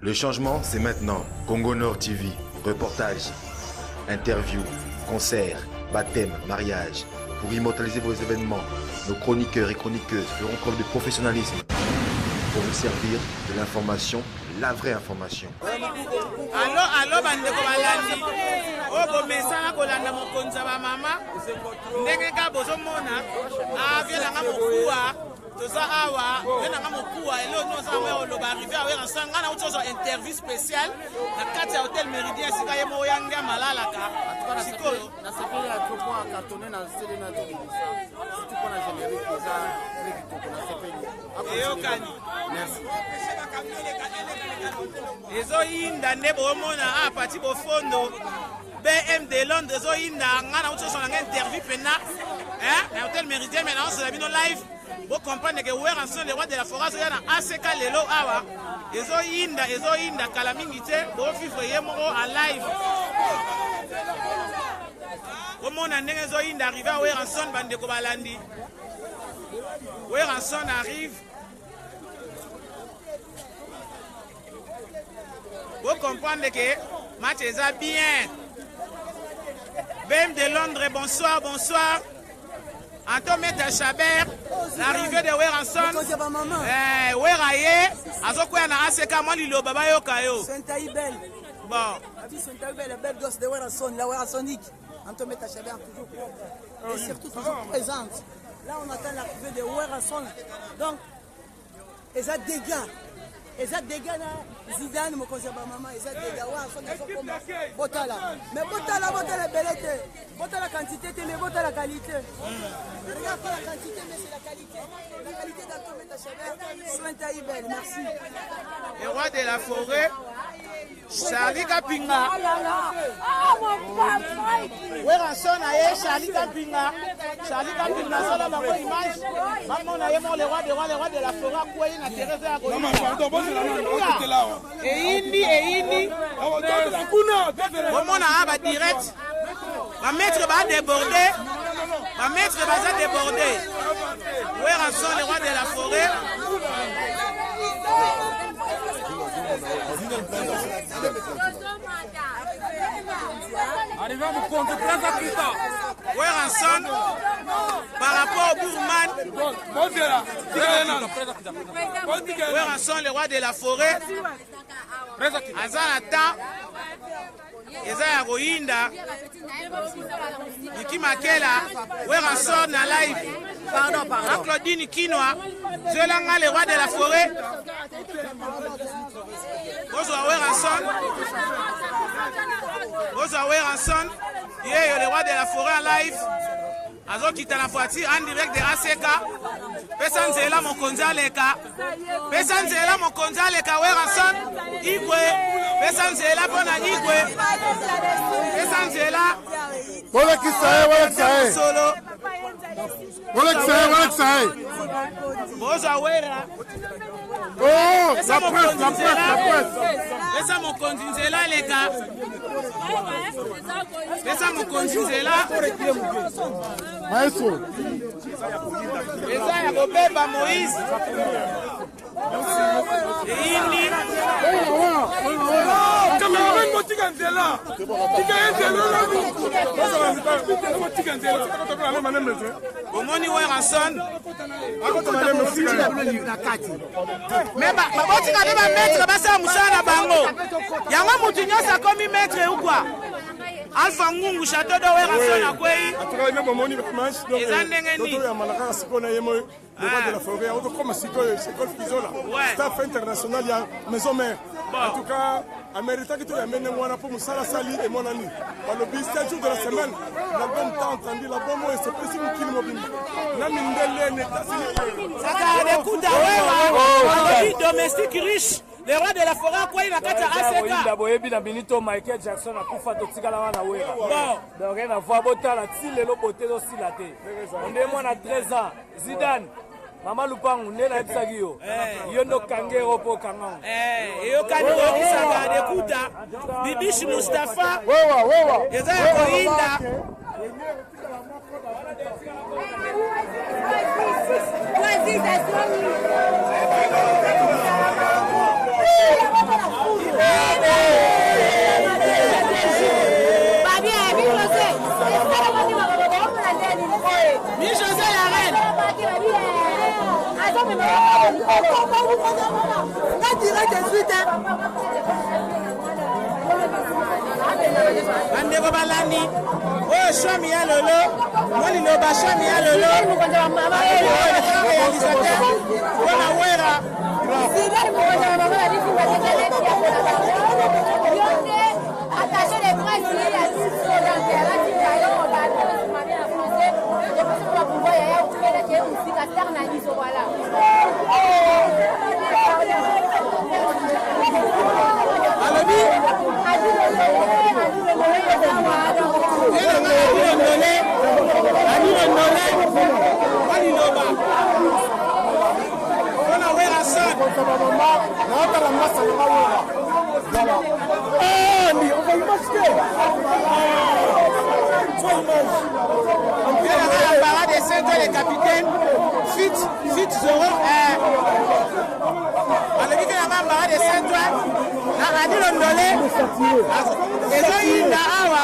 Le changement, c'est maintenant. Congo Nord TV, reportages, interviews, concerts, baptêmes, mariages. Pour immortaliser vos événements, nos chroniqueurs et chroniqueuses feront preuve de professionnalisme pour vous servir de l'information, la vraie information. Allo bandeko balandi obo mesana kolanda mokonza ba mama ndenge ka bozomona avela nga mokuwa toza awa vena nga mokuwa elo noza wa oloba arrivé awe rasanga na utozo interview spécial na kati ya hôtel Méridien sika ye mo yanga malalaka sikolo na sepeli la trop point cartonné na selena to surtout pour la générique déjà avec tout na sepeli eyokani merci ezoyinda nde bomona apati bofondo BM de Londres ezoyinda nga na utozo na interview pena na hôtel Méridien maintenant c'est la bino live. Vous comprenez que Ouer ensemble les rois de la forêt sont à ACK lelo awa ezoyinda kalamingite bo vivre yemoro en live. Comment on a ndenge ezoyinda arrivé à Ouer ensemble bande ko balandi. Ouer ensemble arrive. Vous comprenez que match est bien. BM de Londres, bonsoir, bonsoir. Anto Meta Chabert, l'arrivée de Weranson. Weraye, Azokoya na ACK, moi Lilo Baba Yokayo. Saint-Aïbel. Bon. Saint-Aïbel, le bel gosse de Weranson, la Werasonique. Anto Meta Chabert, toujours présente. Et surtout toujours présente. Là, on attend l'arrivée de Weranson. Donc, ils ont des gars. Ils ont des gars là. Zidane, mon conseiller maman, ils ont des gars. Weranson, ils sont comme Botala. Mais Botala, belle. Botala quantité, mais Botala qualité. Regarde pas la quantité, mais c'est la qualité. La qualité d'Anto Meta Chabert, Saint-Aïbel, merci. Le roi de la forêt, Charlie Kapinga. Weranson aye Charlie Kapinga. Charlie Kapinga, ça là, ma bonne image. Maman, on a aimé le roi de la forêt, quoi, il a Thérèse à côté. Et Indi. Comment on a direct? Ma maître va déborder. Ma maître va déborder. Weranson, le roi de la forêt. Arrivé à vous compter très acquittant. Weranson, par rapport au Bourman. Weranson, le roi de la forêt. Azanata. Ezaya Rohinda. Niki Makela. Weranson na live. Pardon. Claudine Kinoa. Zelanga, le roi de la forêt. Bonsoir Weranson. Le roi de la forêt en live. Azo kita na voiture en direct de ACK. Pesa nzela mokonzi aleka. Pesa nzela mokonzi aleka Weranson. Igwe. Pesa nzela pona Igwe. Pesa nzela. Wala kisae. Bonsoir Wera. Oh, la presse. Pesa mokonzi nzela leka. Pesa mokonzi nzela. Maestro. Eza ya kobeba Moïse. Indi. Cameraman motika nzela. Omoni Weranson. Mais babotika nde bametre basala mosala na bango. Yango mutu nyonso akomi metre ou quoi? Alpha Ngungu Château de Weranson akwei. Eza ndenge nini? de la forêt, on comme c'est golf Pizola. Staff international, il y a maison mère. En tout cas, Américain qui a mené moi pour Moussala Sali et mon ami. Par le 7 jours de la semaine, l'album t'a entendu, l'album est c'est précis qui mobile. Namindele n'est pas si. Ça a des coups d'arrêt, domestique riche. Le roi de la forêt, quoi, il a qu'à ACK. D'abord, il y a Benito Michael Jackson a pu faire tout ça. Donc, rien à voir, si les lobotés aussi la tête. On est moins à 13 ans. Zidane. Mama Lupangu, Nena Epsagio. Yondo Kangero Po Kangang. Et au Kaniro qui s'en a des coups Bibiche Mustafa. Yeza Kohinda. Mi-José la reine. On dirait de suite. Bandeko balani. Oh, Chouami ya lolo. Moi, Loba Chouami ya lolo. Réalisateur. Bona Wera. Attacher les bras, il y a dit sur l'intérêt, il y a français. Et puis, on va pouvoir y aller au fait de musique à Ternani, voilà. Alobi. Les capitaines, Fit Zoro, alobi ke na bambara de Saint-Ouen, na Adi Londolé, ezo yinda awa.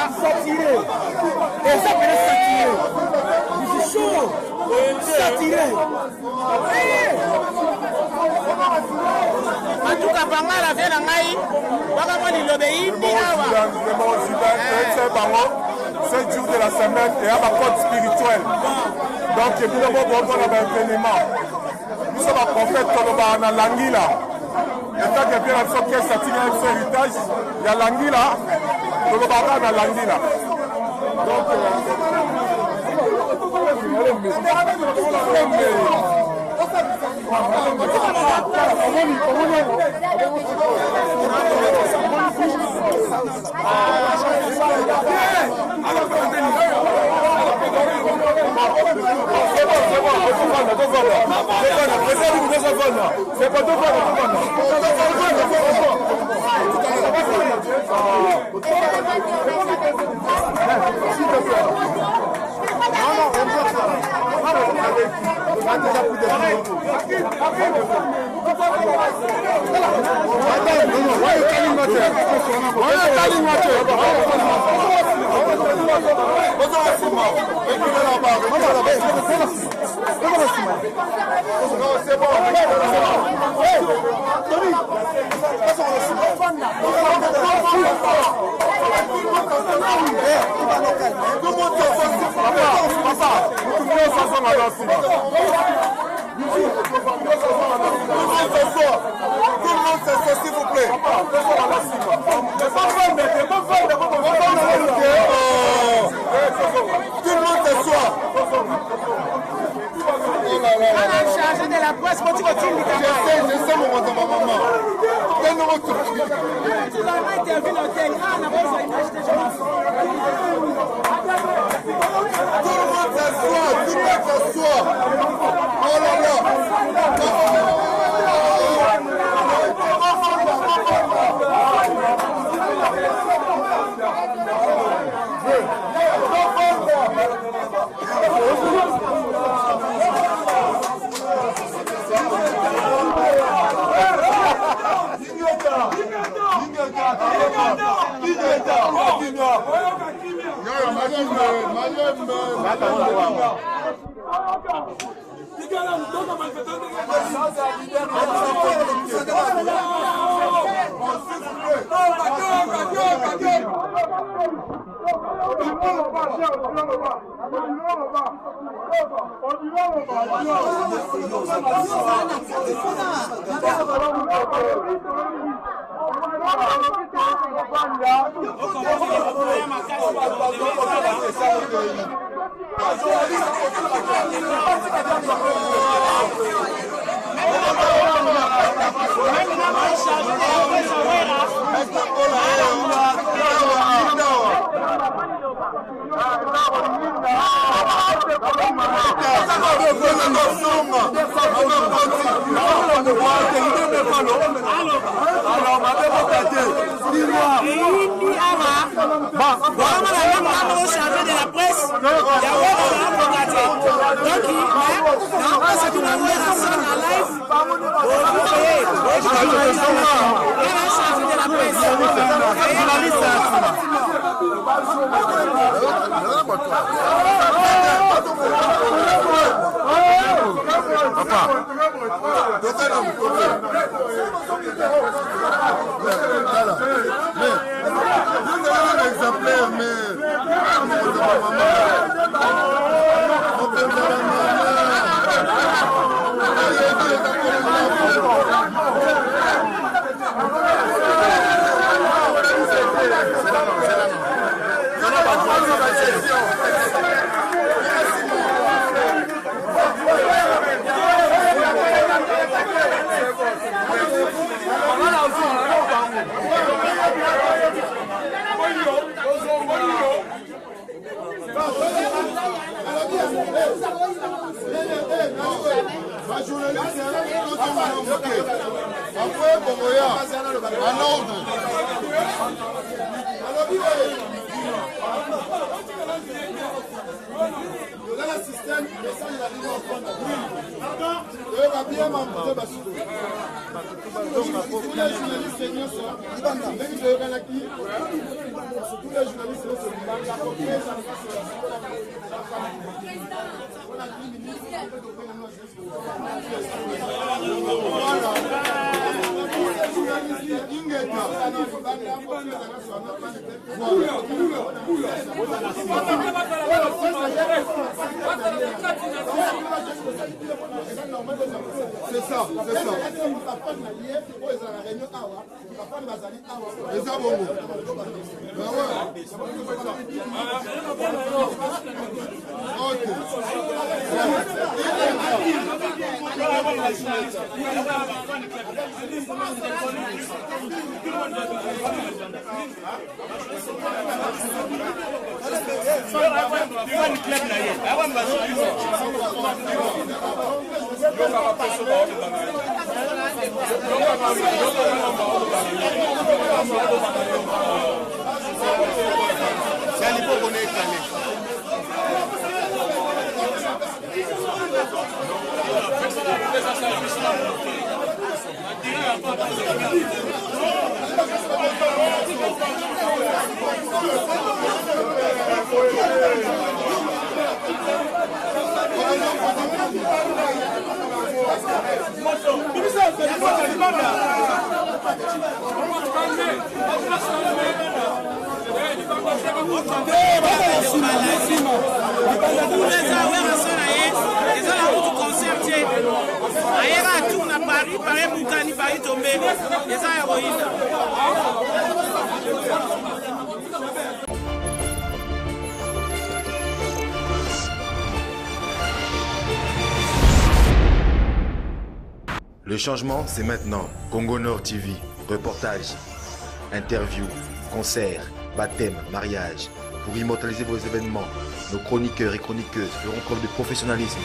Matuka Bangala vient na ngai, baka mo lilobe yindi awa. C'est 7 jours de la semaine et à ma code spirituelle. Donc, il y a un entraînement. Nous sommes prophètes dans la Langila. Et quand il y a bien un héritage, il y a Langila, dans la Langila. Donc, c'est pas tout s'il vous plaît. Tout le monde s'assoit. Chargé de la presse, quand tu continues de je sais mon maman. tu vas interviewer l'hôtel. Ah, on a besoin d'une image déjà. Tout le monde s'assoit. Oh là là. Chargé de la presse, il y a donc c'est une live. Chargé de la presse. C'est ça, c'est ça. C'est ça, bon. Ben ouais. Ok. Le changement, c'est maintenant. Congo Nord TV, reportages, interviews, concerts, baptêmes, mariages. Pour immortaliser vos événements, nos chroniqueurs et chroniqueuses feront preuve de professionnalisme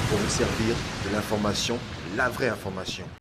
pour vous servir de l'information, la vraie information.